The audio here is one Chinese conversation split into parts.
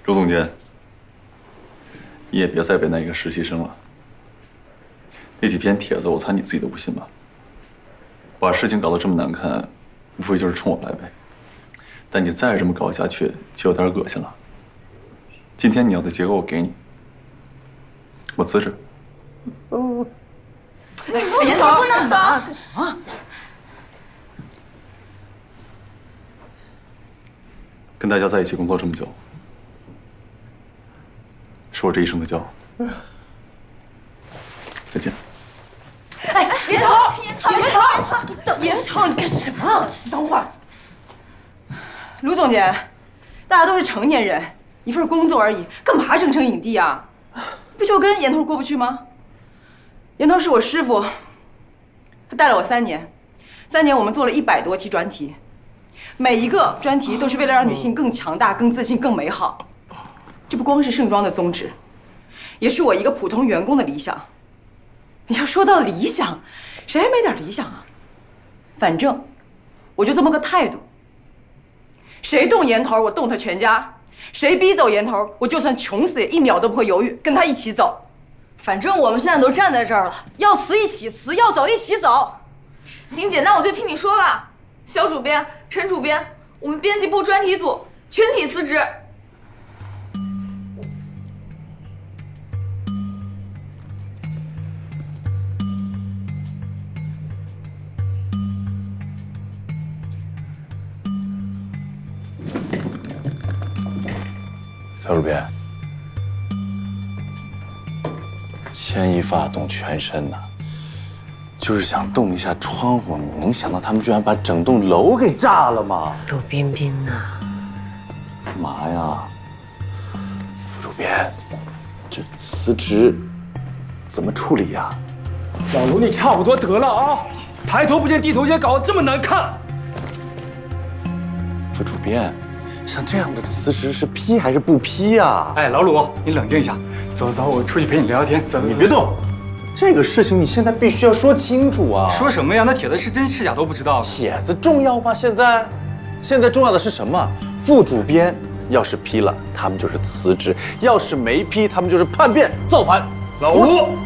周总监，你也别再为那个实习生了。那几篇帖子，我猜你自己都不信吧？把事情搞得这么难看，无非就是冲我来呗。但你再这么搞下去，就有点恶心了。今天你要的结果我给你，我辞职。严头不能走。啊！跟大家在一起工作这么久，是我这一生的骄傲。再见。哎，严头，严头，你干什么？你等会儿。卢总监，大家都是成年人，一份工作而已，干嘛争影帝啊？不就跟严头过不去吗？严头是我师傅，他带了我3年，3年我们做了100多期专题，每一个专题都是为了让女性更强大、更自信、更美好。这不光是盛装的宗旨，也是我一个普通员工的理想。要说到理想，谁还没点理想啊？反正我就这么个态度。谁动严头，我动他全家；谁逼走严头，我就算穷死也1秒都不会犹豫，跟他一起走。反正我们现在都站在这儿了，要辞一起辞，要走一起走。邢姐，那我就听你说了。肖主编、陈主编，我们编辑部专题组全体辞职。肖主编，牵一发动全身呐，就是想动一下窗户，你能想到他们居然把整栋楼给炸了吗？陆彬彬呐，干嘛呀？副主编，这辞职怎么处理呀？老卢，你差不多得了啊！抬头不见低头见，搞得这么难看。副主编，像这样的辞职是批还是不批呀？哎，老鲁，你冷静一下，走走，我出去陪你聊聊天。走，你别动，这个事情你现在必须要说清楚啊！说什么呀？那帖子是真是假都不知道。帖子重要吗？现在重要的是什么？副主编要是批了，他们就是辞职；要是没批，他们就是叛变造反。老卢，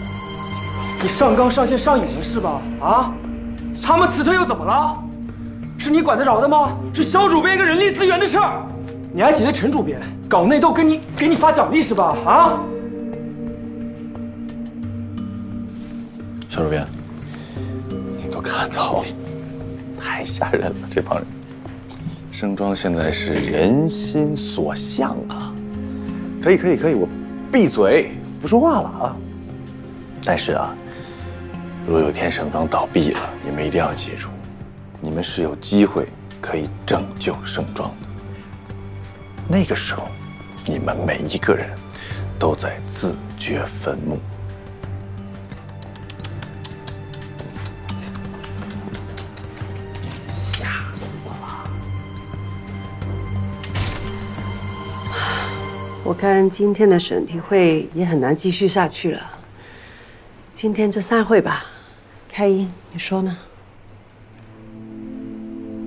你上纲上线上瘾了是吧？啊，他们辞退又怎么了？是你管得着的吗？是肖主编一个人力资源的事儿。你还挤兑陈主编搞内斗，给你发奖励是吧？啊！肖主编，你都看到了，太吓人了，这帮人。盛装现在是人心所向啊！可以，我闭嘴不说话了啊！但是啊，如果有一天盛装倒闭了，你们一定要记住，你们是有机会可以拯救盛装的。那个时候，你们每一个人都在自掘坟墓。吓死我了！我看今天的审题会也很难继续下去了，今天就散会吧。开一，你说呢？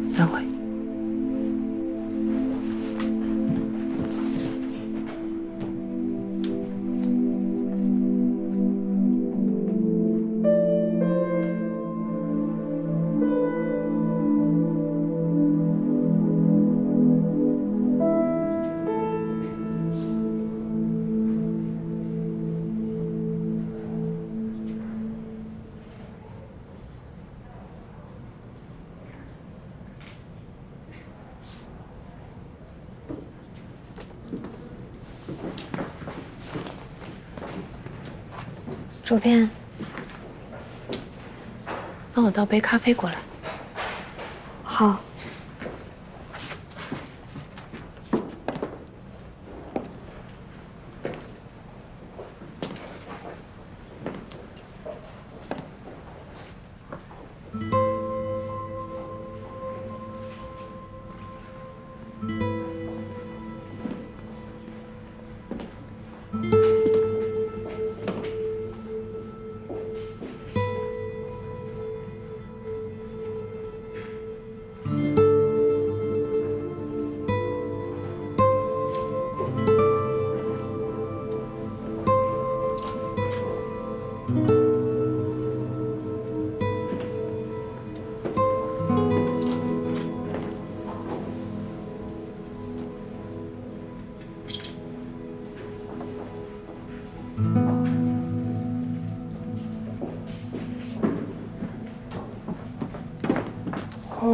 散会。主编，帮我倒杯咖啡过来。好。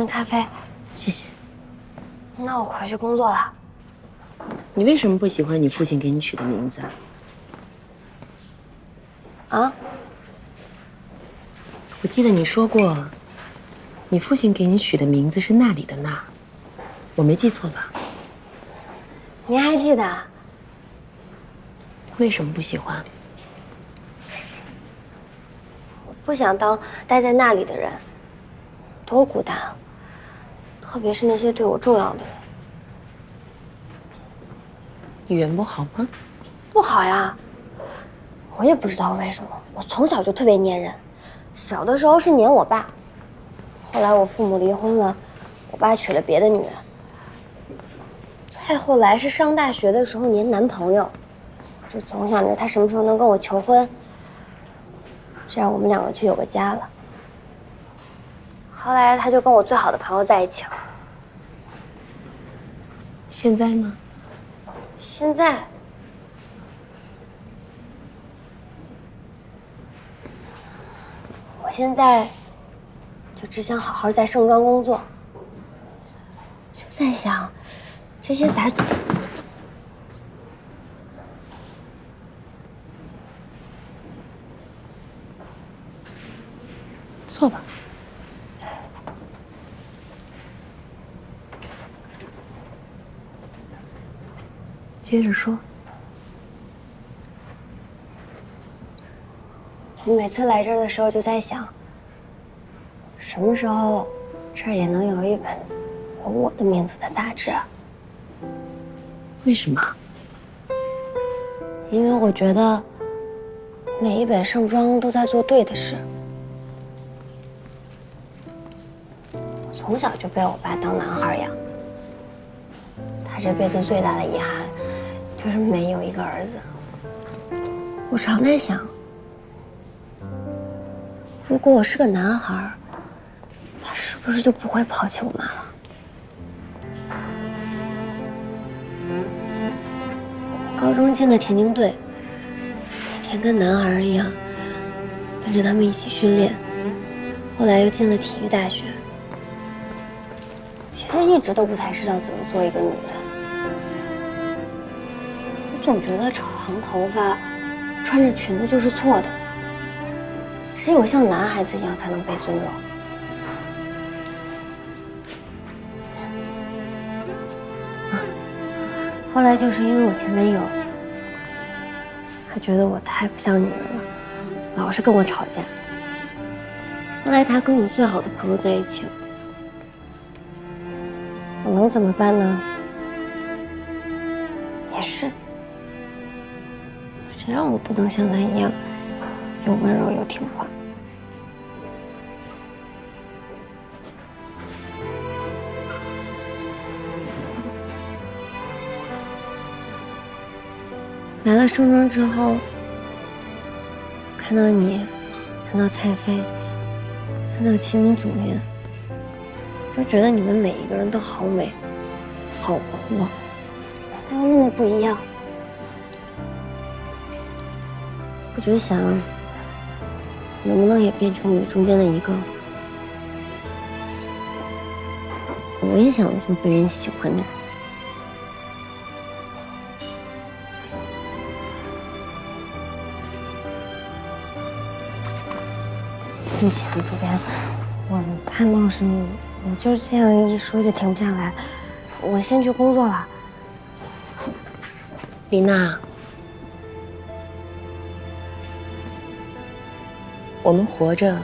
的咖啡。谢谢。那我回去工作了。你为什么不喜欢你父亲给你取的名字啊？啊？我记得你说过，你父亲给你取的名字是那里的那，我没记错吧？您还记得？为什么不喜欢？不想当待在那里的人，多孤单啊！特别是那些对我重要的人。你人不好吗？不好呀，我也不知道为什么，我从小就特别粘人。小的时候是粘我爸，后来我父母离婚了，我爸娶了别的女人。再后来是上大学的时候粘男朋友，就总想着他什么时候能跟我求婚，这样我们两个就有个家了。后来他就跟我最好的朋友在一起了。现在呢？现在，我现在就只想好好在盛装工作，就在想这些杂。坐吧。接着说。我每次来这儿的时候就在想，什么时候这儿也能有一本有我的名字的杂志啊？为什么？因为我觉得每一本盛装都在做对的事。我从小就被我爸当男孩养，他这辈子最大的遗憾就是没有一个儿子。我常在想，如果我是个男孩，他是不是就不会抛弃我妈了？高中进了田径队，每天跟男孩一样，跟着他们一起训练。后来又进了体育大学。其实一直都不太知道怎么做一个女人。我总觉得长头发、穿着裙子就是错的，只有像男孩子一样才能被尊重。后来就是因为我前男友，他觉得我太不像女人了，老是跟我吵架。后来他跟我最好的朋友在一起了，我能怎么办呢？也是，谁让我不能像他一样，又温柔又听话？来了盛装之后，看到你，看到蔡飞，看到齐明总监，就觉得你们每一个人都好美，好酷，但又那么不一样。我就想，能不能也变成你们中间的一个？我也想做被人喜欢的人。对不起，主编，我太冒失了，我就这样一说就停不下来。我先去工作了。李娜，我们活着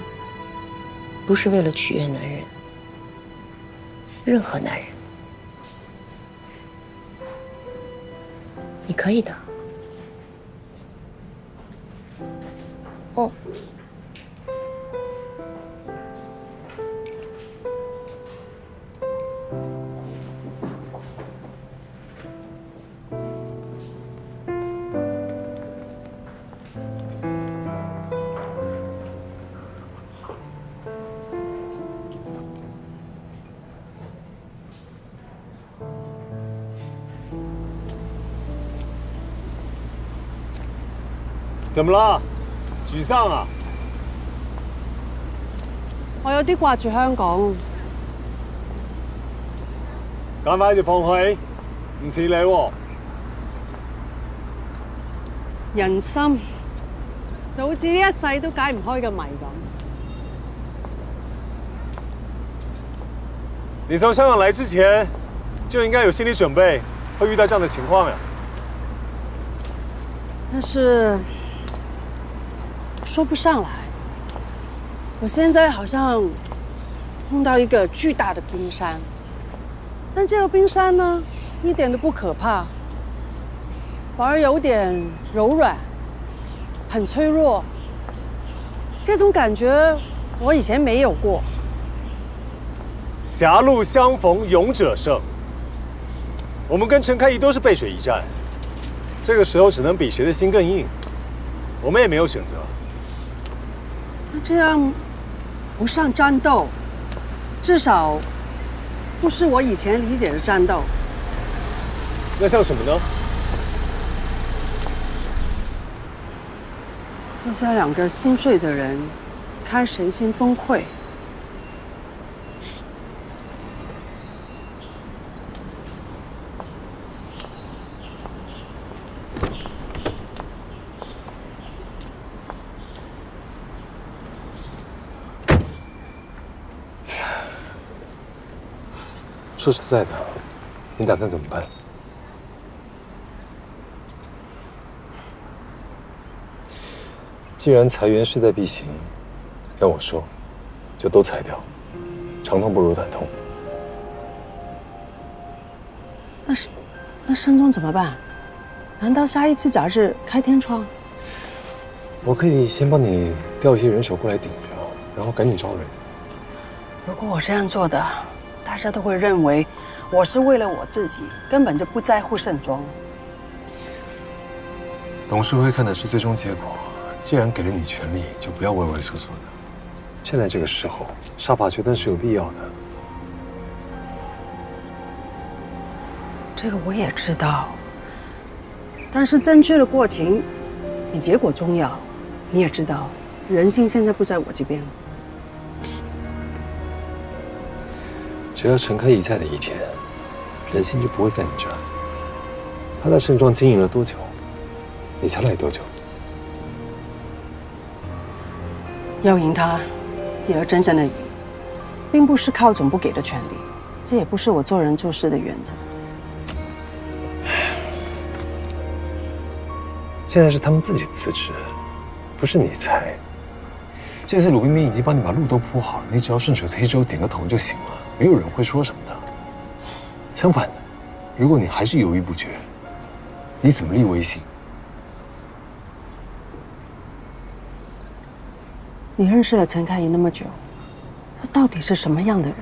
不是为了取悦男人，任何男人。你可以的。哦。怎麼啦？住生啊？我有啲掛住香港。赶快就放棄，唔似你喎。人心就好似呢一世都解唔開嘅謎咁。你從香港來之前就應該有心理準備，會遇到這樣的情況呀。但是說不上來，我現在好像碰到一個巨大的冰山，但這個冰山呢，一點都不可怕，反而有點柔軟，很脆弱。這種感覺我以前沒有過。狹路相逢勇者勝，我們跟陳開怡都是背水一戰，這個時候只能比誰的心更硬，我們也沒有選擇。那這樣不像戰鬥，至少不是我以前理解的戰鬥。那像什麼呢？就像兩個心碎的人，看誰先崩潰。說實在的，你打算怎麼辦？既然裁員勢在必行，跟我說，就都裁掉，長痛不如短痛。那盛總怎麼辦？難道下一次雜誌開天窗？我可以先幫你調一些人手過來頂着，然後趕緊招人。如果我這樣做的，大家都會認為我是為了我自己，根本就不在乎盛裝。董事會看的是最終結果，既然給了你權力，就不要畏畏縮縮的。現在這個時候，殺伐決斷是有必要的。這個我也知道，但是正確的過程比結果重要。你也知道，人性現在不在我這邊。只要陳開怡在的一天，人心就不會在你這兒。他在盛裝經營了多久？你才來多久？要贏他，也要真正的贏，並不是靠總部給的權利，這也不是我做人做事的原則。現在是他們自己辭職，不是你裁。這次魯冰冰已經幫你把路都鋪好了，你只要順水推舟點個頭就行了，沒有人會說什麼的。相反的，如果你還是猶豫不決，你怎麼立威信？你認識了陳開怡那麼久，他到底是什麼樣的人？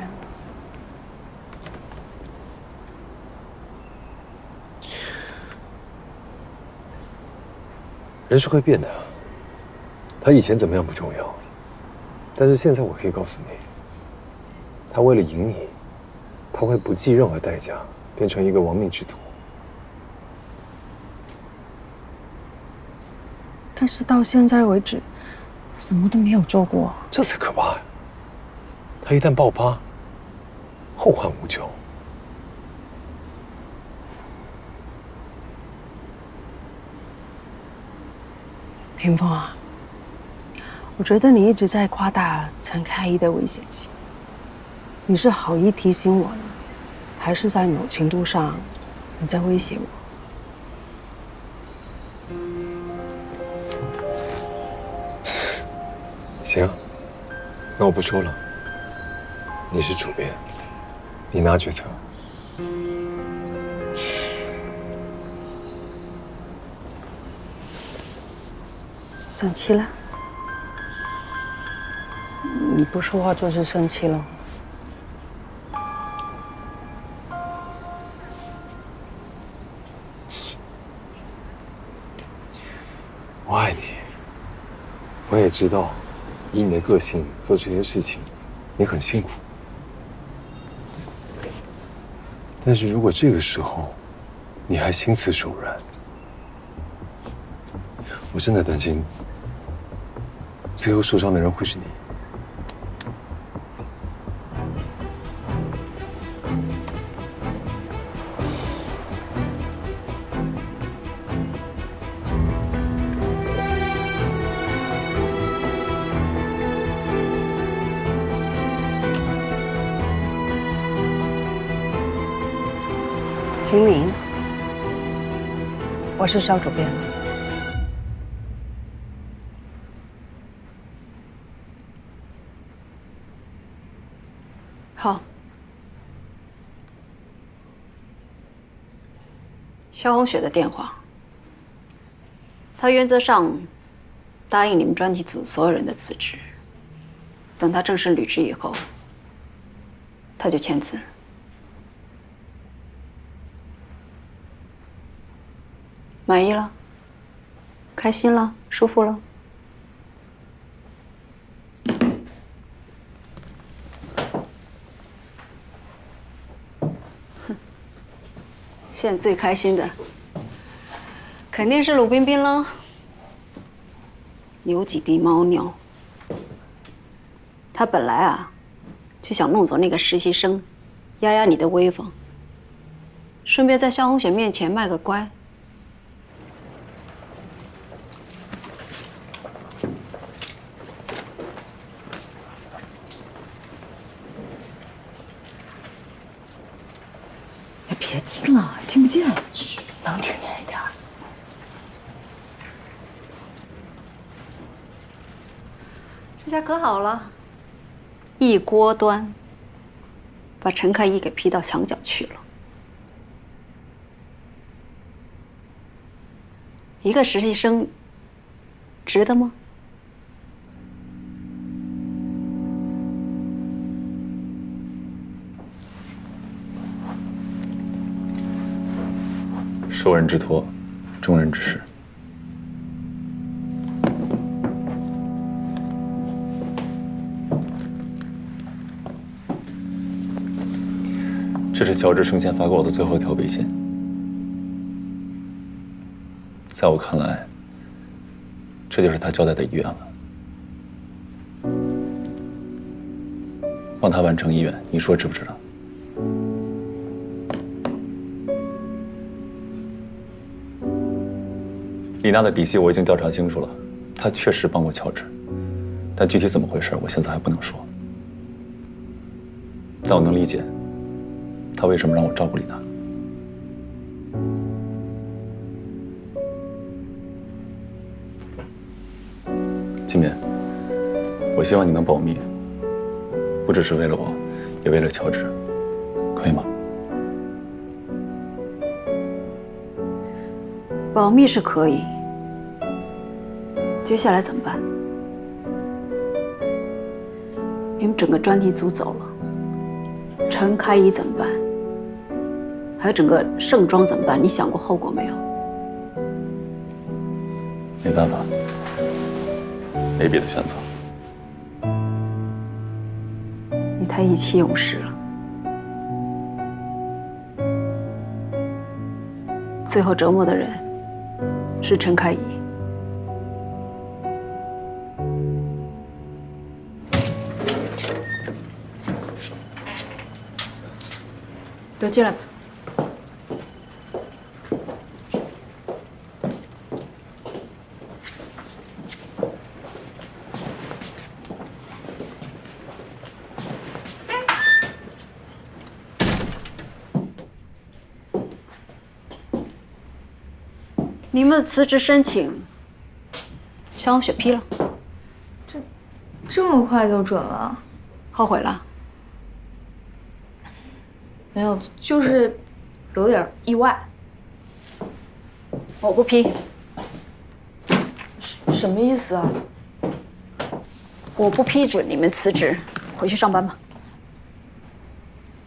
人是會變的，他以前怎麼樣不重要，但是現在我可以告訴你，他為了贏你，他會不計任何代價變成一個亡命之徒。但是到現在為止，他什麼都沒有做過，這才可怕呀！他一旦爆發，後患無窮。霆鋒啊，我覺得你一直在誇大陳開怡的危險性。你是好意提醒我呢，還是在某程度上你在威脅我？行，那我不說了。你是主編，你拿決策。生氣了？你不說話就是生氣了？我愛你，我也知道，以你的個性做這些事情，你很辛苦。但是如果這個時候你還心慈手軟，我真的擔心，最後受傷的人會是你。秦明，我是肖主编。好。肖红雪的电话，他原则上答应你们专题组所有人的辞职，等他正式履职以后，他就签字。满意了？开心了？舒服了？现在最开心的肯定是鲁冰冰了，有几滴猫尿。他本来啊，就想弄走那个实习生，压压你的威风，顺便在肖红雪面前卖个乖。别听了，听不见。能听见一点。这下可好了，一锅端，把陈开一给批到墙角去了。一个实习生，值得吗？受人之托，忠人之事。这是乔治生前发给我的最后一条微信。在我看来，这就是他交代的遗愿了。帮他完成遗愿，你说值不值得？李娜的底细我已经调查清楚了，她确实帮过乔治，但具体怎么回事，我现在还不能说。但我能理解，他为什么让我照顾李娜。金敏，我希望你能保密，不只是为了我，也为了乔治，可以吗？保密是可以，接下来怎么办？你们整个专题组走了，陈开怡怎么办？还有整个盛庄怎么办？你想过后果没有？没办法，没别的选择。你太意气用事了，最后折磨的人是陈开怡。都进来吧。你们的辞职申请，肖红雪批了。这么快就准了？后悔了？没有，就是有点意外。我不批。什么意思啊？我不批准你们辞职，回去上班吧。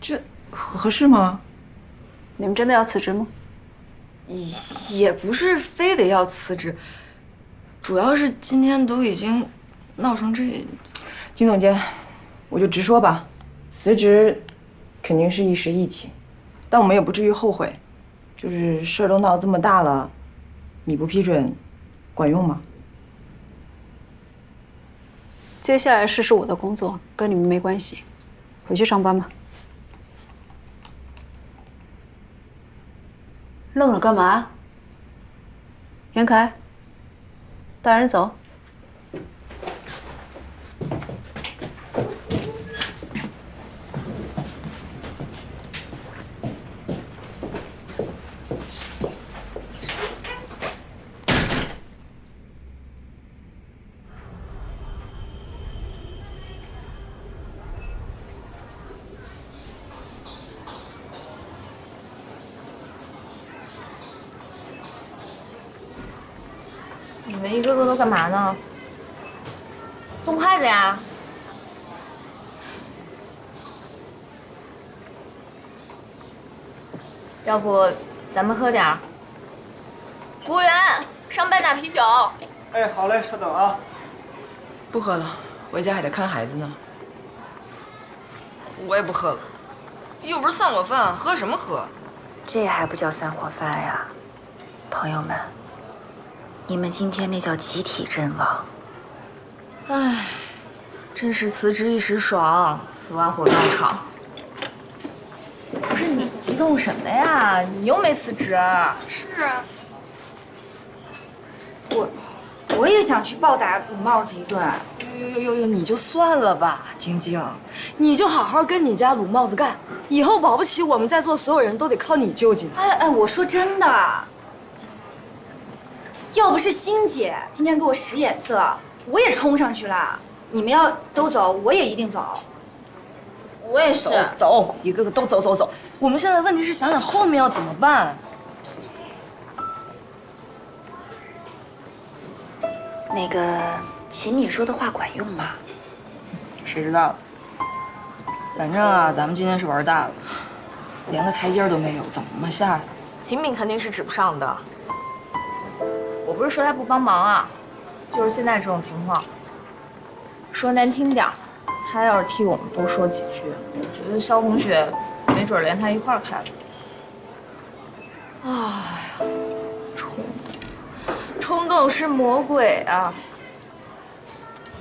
这合适吗？你们真的要辞职吗？也不是非得要辞职，主要是今天都已经闹成这。金总监，我就直说吧，辞职肯定是一时义气，但我们也不至于后悔。就是事儿都闹这么大了，你不批准，管用吗？接下来试试我的工作，跟你们没关系，回去上班吧。愣了干嘛？严凯，带人走。你们一个个都干嘛呢？动筷子呀！要不咱们喝点儿？服务员，上半打啤酒。哎，好嘞，稍等啊。不喝了，回家还得看孩子呢。我也不喝了，又不是散伙饭，喝什么喝？这还不叫散伙饭呀，朋友们，你们今天那叫集体阵亡。唉，真是辞职一时爽，辞完火葬场。不是你激动什么呀？你又没辞职。是啊，我也想去暴打鲁帽子一顿。哟，你就算了吧，晶晶，你就好好跟你家鲁帽子干，以后保不齐我们在座所有人都得靠你救济。哎，我说真的，要不是欣姐今天给我使眼色，我也冲上去了。你们要都走，我也一定走。我也是。走，一个个都走。我们现在问题是想想后面要怎么办。那个秦敏说的话管用吗？谁知道？反正啊，咱们今天是玩大了，连个台阶都没有，怎么下来？秦敏肯定是指不上的。我不是说他不帮忙啊，就是现在这种情况，说难听点儿，他要是替我们多说几句，我觉得肖同学没准连他一块儿开了。哎呀，冲动是魔鬼啊！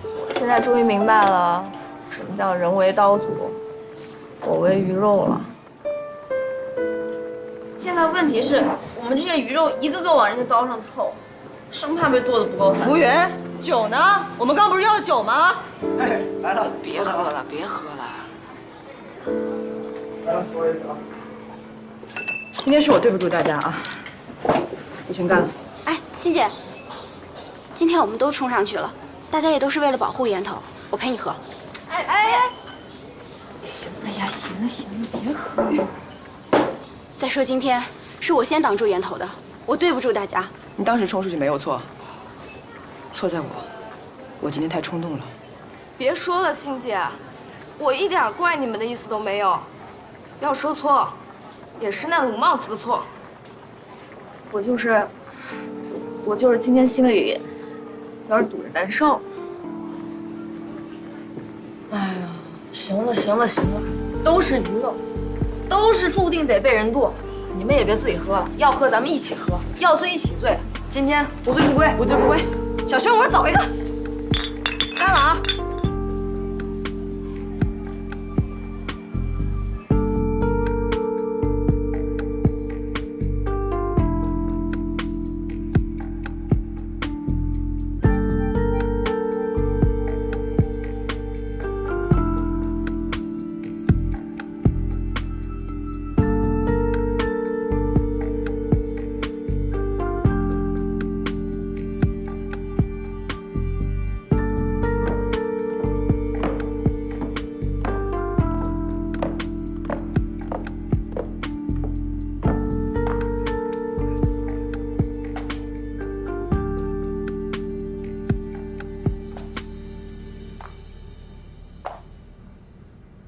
我现在终于明白了，什么叫人为刀俎，我为鱼肉了。现在问题是我们这些鱼肉一个个往人家刀上凑，生怕被剁得不够狠。服务员，酒呢？我们刚不是要了酒吗？哎，来了。别喝了。说一次啊。今天是我对不住大家啊，我先干了。哎，欣姐，今天我们都冲上去了，大家也都是为了保护源头，我陪你喝。哎，行了，别喝。再说今天是我先挡住源头的，我对不住大家。你当时冲出去没有错，错在我今天太冲动了。别说了，欣姐，我一点怪你们的意思都没有。要说错，也是那鲁帽子的错。我就是今天心里有点堵着难受。哎呀，行了，都是鱼肉，都是注定得被人剁。你们也别自己喝了，要喝咱们一起喝，要醉一起醉。今天不醉不归，不醉不归。小轩，我走一个，干了啊！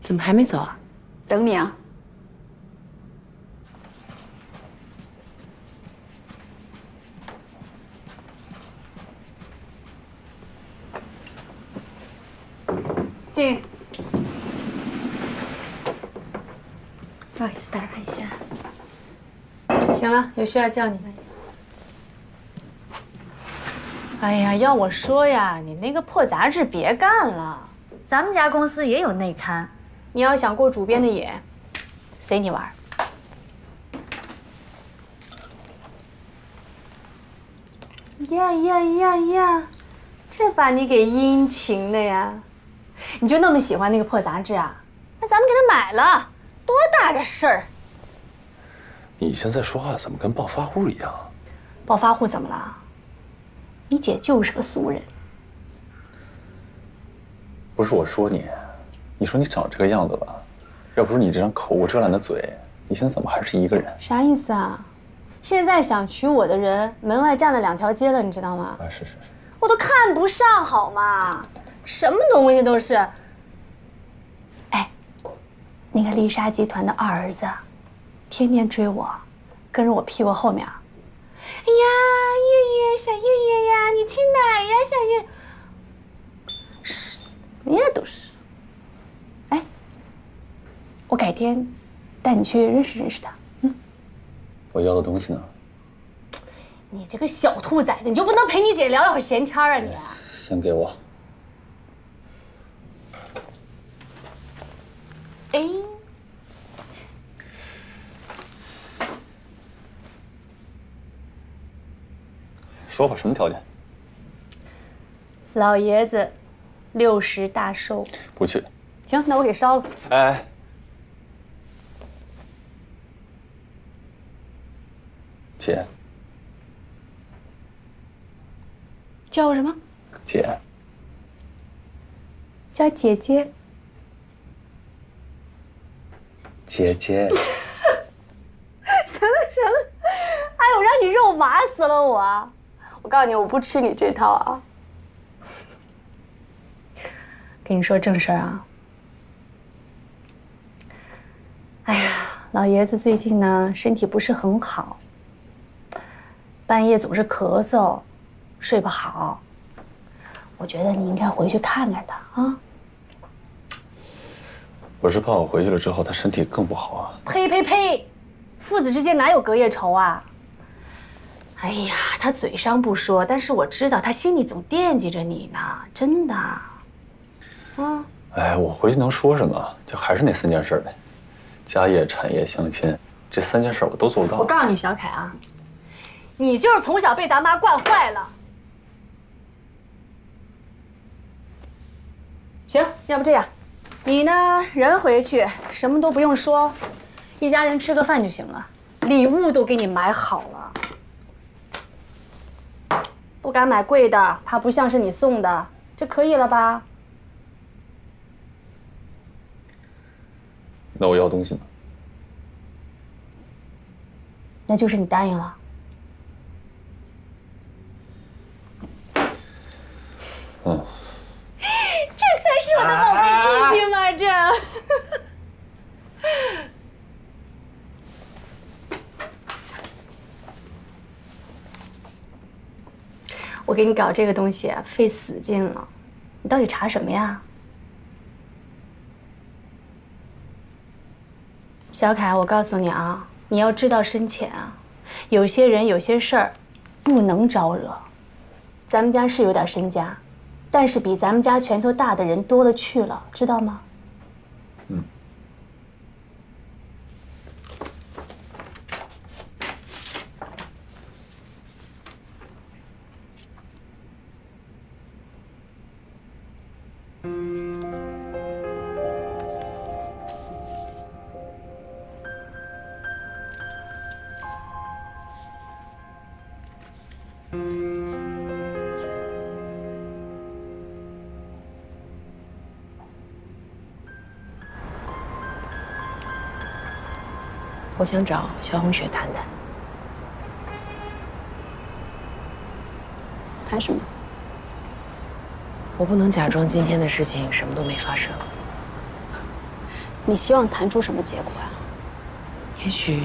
怎么还没走啊？等你啊。进。不好意思打扰一下。行了，有需要叫你。哎呀，要我说呀，你那个破杂志别干了。咱们家公司也有内刊，你要想过主编的瘾，随你玩。呀，这把你给殷勤的呀！你就那么喜欢那个破杂志啊？那咱们给他买了，多大个事儿！你现在说话怎么跟暴发户一样？暴发户怎么了？你姐就是个俗人。不是我说你，你说你长这个样子吧，要不是你这张口无遮拦的嘴，你现在怎么还是一个人？啥意思啊？现在想娶我的人，门外站了2条街了，你知道吗？啊，是。我都看不上，好吗？什么东西都是。哎，那个丽莎集团的2儿子，天天追我，跟着我屁股后面。哎呀，月月，小月月呀，你去哪儿呀，小月？什么呀都是。哎，我改天带你去认识认识他。我要的东西呢？你这个小兔崽子，你就不能陪你姐聊聊会儿闲天啊你？先给我。哎，说吧，什么条件？老爷子60大寿。不去。行，那我给烧了。哎。姐。叫我什么？姐。叫姐姐。姐姐。行了，哎，我让你肉麻死了我！我告诉你，我不吃你这套啊。跟你说正事儿啊。哎呀，老爷子最近呢身体不是很好，半夜总是咳嗽，睡不好。我觉得你应该回去看看他啊。我是怕我回去了之后他身体更不好啊。呸呸呸！父子之间哪有隔夜仇啊？哎呀，他嘴上不说，但是我知道他心里总惦记着你呢，真的。啊。哎，我回去能说什么？就还是那3件事呗，家业、产业、相亲，这3件事我都做不到。我告诉你，小凯啊，你就是从小被咱妈惯坏了。行，要不这样，你呢人回去什么都不用说，一家人吃个饭就行了，礼物都给你买好了。不敢买贵的，怕不像是你送的，这可以了吧？那我要东西呢？那就是你答应了。嗯。这才是我的宝贝弟弟嘛！这。我给你搞这个东西啊，费死劲了。你到底查什么呀？小凯，我告诉你啊，你要知道深浅啊，有些人有些事儿不能招惹。咱们家是有点身家，但是比咱们家拳头大的人多了去了，知道吗？嗯。我想找肖红雪谈谈。谈什么？我不能假装今天的事情什么都没发生。你希望谈出什么结果呀？也许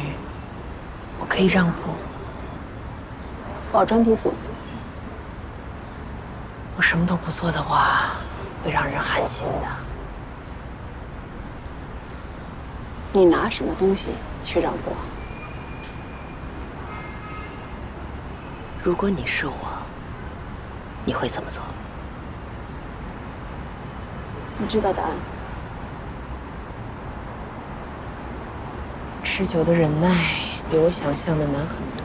我可以让步。保专题组。我什么都不做的话，会让人寒心的。你拿什么东西去让步？如果你是我，你会怎么做？你知道答案。持久的忍耐比我想象的难很多。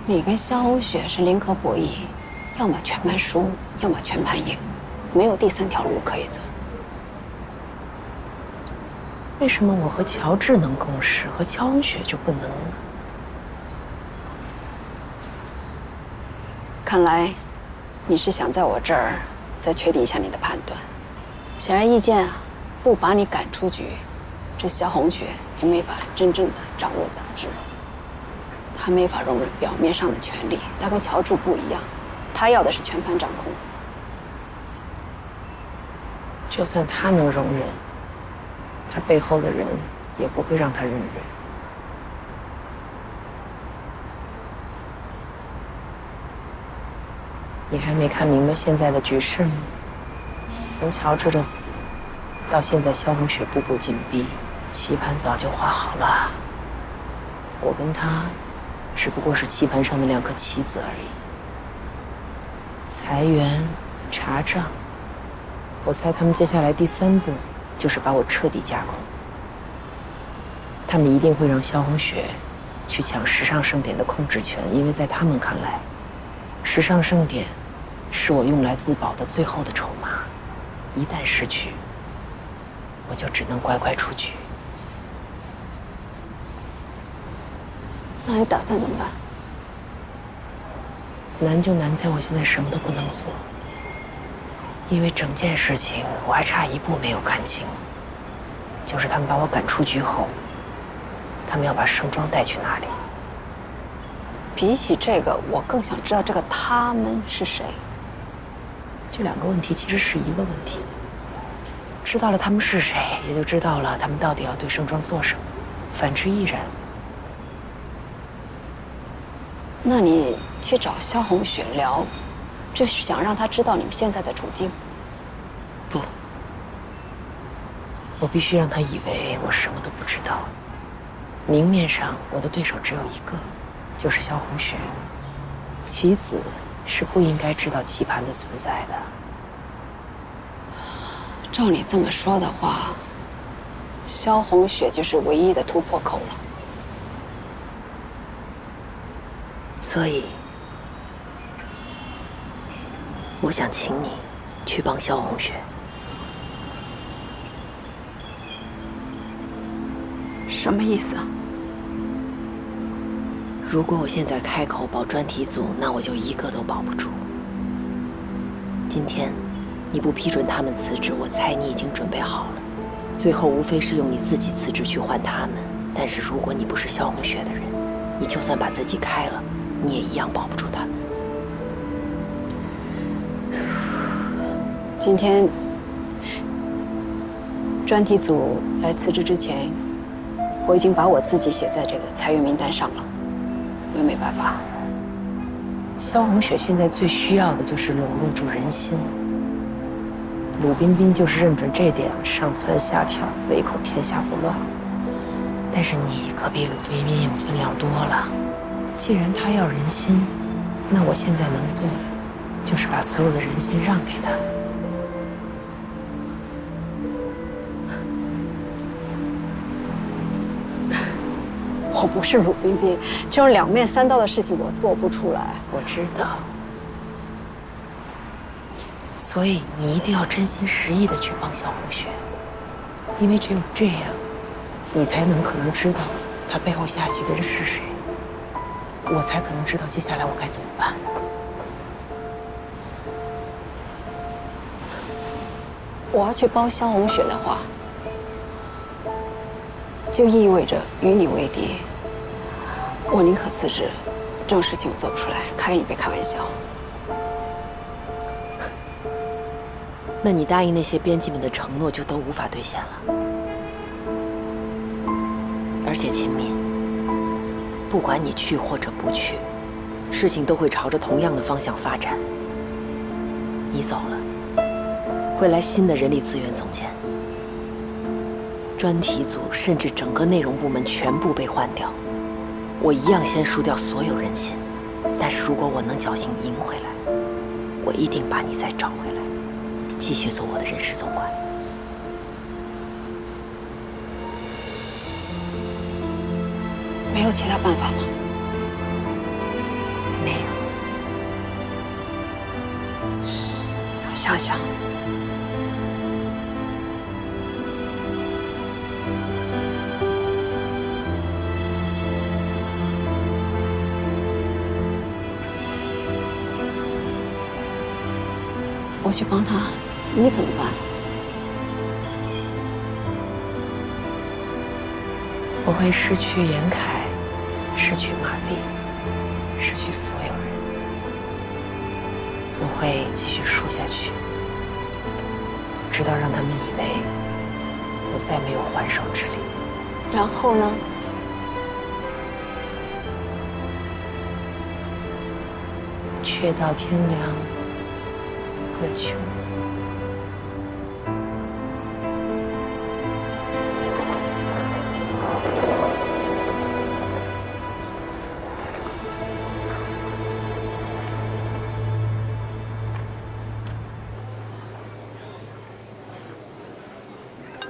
你跟肖红雪是零和博弈，要么全盘输，要么全盘赢，没有第3条路可以走。为什么我和乔治能共事，和肖红雪就不能呢？看来，你是想在我这儿再确定一下你的判断。显而易见啊，不把你赶出局，这肖红雪就没法真正的掌握杂志。他没法容忍表面上的权利，他跟乔治不一样，他要的是全盘掌控。就算他能容忍，他背后的人也不会让他容忍。你还没看明白现在的局势吗？从乔治的死到现在萧红雪步步紧逼，棋盘早就画好了。我跟他只不过是棋盘上的2颗棋子而已。裁员、查账，我猜他们接下来第3步就是把我彻底架空。他们一定会让萧红雪去抢时尚盛典的控制权，因为在他们看来，时尚盛典是我用来自保的最后的筹码，一旦失去，我就只能乖乖出局。那你打算怎么办？难就难在我现在什么都不能做，因为整件事情我还差1步没有看清，就是他们把我赶出局后，他们要把盛装带去哪里？比起这个，我更想知道这个他们是谁。这2个问题其实是一个问题。知道了他们是谁，也就知道了他们到底要对盛装做什么，反之亦然。那你去找萧红雪聊，这是想让她知道你们现在的处境？不，我必须让她以为我什么都不知道。明面上我的对手只有一个，就是萧红雪。棋子是不应该知道棋盘的存在的。照你这么说的话，萧红雪就是唯一的突破口了。所以，我想请你去帮萧红雪。什么意思啊？如果我现在开口保专题组，那我就一个都保不住。今天你不批准他们辞职，我猜你已经准备好了。最后无非是用你自己辞职去换他们。但是如果你不是萧红雪的人，你就算把自己开了，你也一样保不住他们。今天专题组来辞职之前，我已经把我自己写在这个裁员名单上了。我也没办法。萧红雪现在最需要的就是笼络住人心。鲁彬彬就是认准这点，上蹿下跳，唯恐天下不乱。但是你可比鲁彬彬有分量多了。既然他要人心，那我现在能做的就是把所有的人心让给他。我不是鲁彬彬，这种2面3刀的事情我做不出来。我知道，所以你一定要真心实意的去帮萧红雪，因为只有这样，你才可能知道他背后下棋的人是谁，我才可能知道接下来我该怎么办。我要去帮萧红雪的话，就意味着与你为敌。我宁可辞职，这种事情我做不出来，开一杯开玩笑。那你答应那些编辑们的承诺就都无法兑现了。而且秦敏，不管你去或者不去，事情都会朝着同样的方向发展。你走了，会来新的人力资源总监，专题组甚至整个内容部门全部被换掉。我一样先输掉所有人心，但是如果我能侥幸赢回来，我一定把你再找回来，继续做我的人事总管。没有其他办法吗？没有。我想想。我去帮他，你怎么办？我会失去严凯，失去玛丽，失去所有人。我会继续说下去，直到让他们以为我再没有还手之力。然后呢？却到天凉，各求。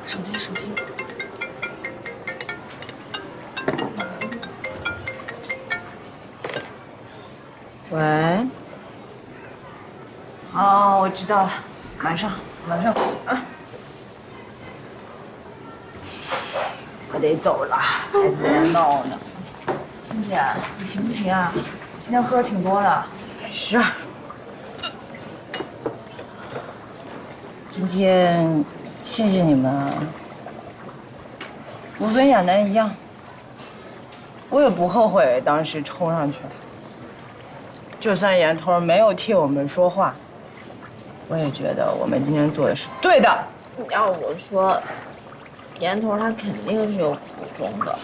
手机，手机。喂。哦，我知道了，马上啊！我得走了，孩子在那闹呢。欣姐，你行不行啊？今天喝的挺多的。是。今天谢谢你们啊！我跟亚楠一样，我也不后悔当时冲上去。就算严头没有替我们说话，我也觉得我们今天做的是对的。要我说，严头他肯定是有苦衷的。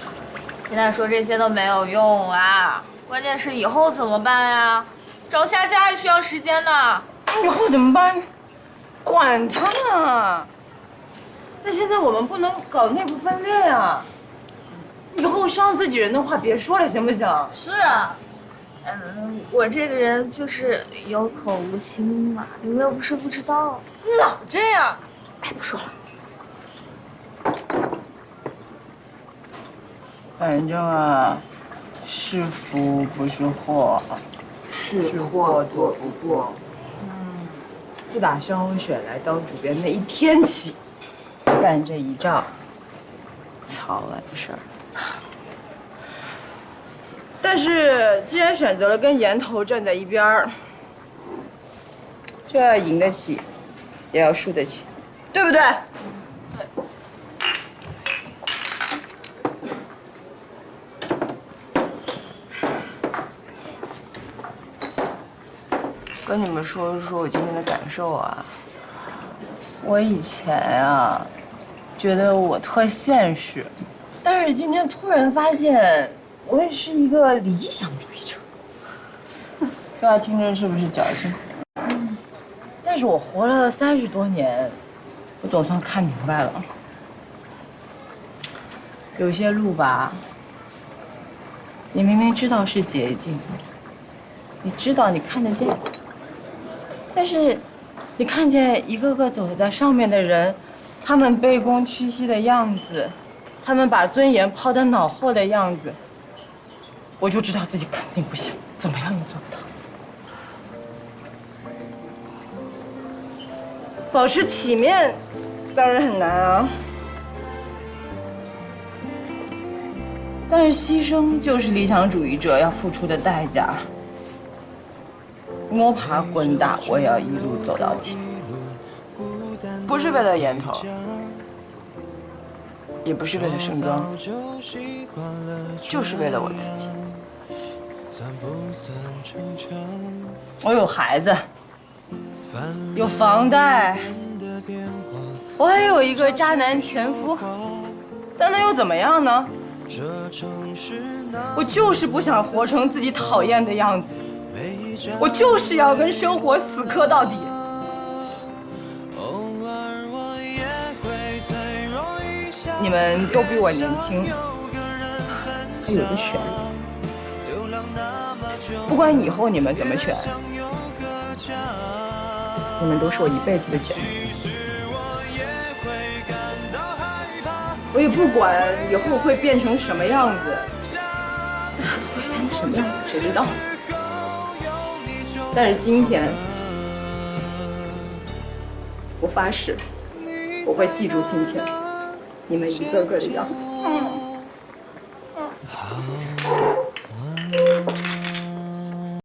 现在说这些都没有用啊，关键是以后怎么办呀？找下家也需要时间呢。以后怎么办？管他呢！但现在我们不能搞内部分裂啊！以后伤自己人的话别说了，行不行？是啊，我这个人就是有口无心嘛，你们又不是不知道。你老这样，哎，不说了。反正啊，是福不是祸，是祸躲不过。自打肖文雪来当主编那一天起，干这一仗，早晚的事儿。但是既然选择了跟岩头站在一边儿，就要赢得起，也要输得起，对不对？对。跟你们说我今天的感受啊。我以前啊，觉得我特现实，但是今天突然发现，我也是一个理想主义者。这话听着是不是矫情？但是我活了30多年，我总算看明白了，有些路吧，你明明知道是捷径，你知道你看得见。但是，你看见一个个走在上面的人，他们卑躬屈膝的样子，他们把尊严抛在脑后的样子，我就知道自己肯定不行，怎么样也做不到。保持体面，当然很难啊，但是牺牲就是理想主义者要付出的代价。摸爬滚打，我也要一路走到底，不是为了岩头，也不是为了盛装，就是为了我自己。我有孩子，有房贷，我还有一个渣男前夫，但那又怎么样呢？我就是不想活成自己讨厌的样子。我就是要跟生活死磕到底。你们都比我年轻，还有的选。不管以后你们怎么选，你们都是我一辈子的姐妹。我也不管以后会变成什么样子，会变成什么样子谁知道？但是今天，我发誓，我会记住今天你们一个个的样子。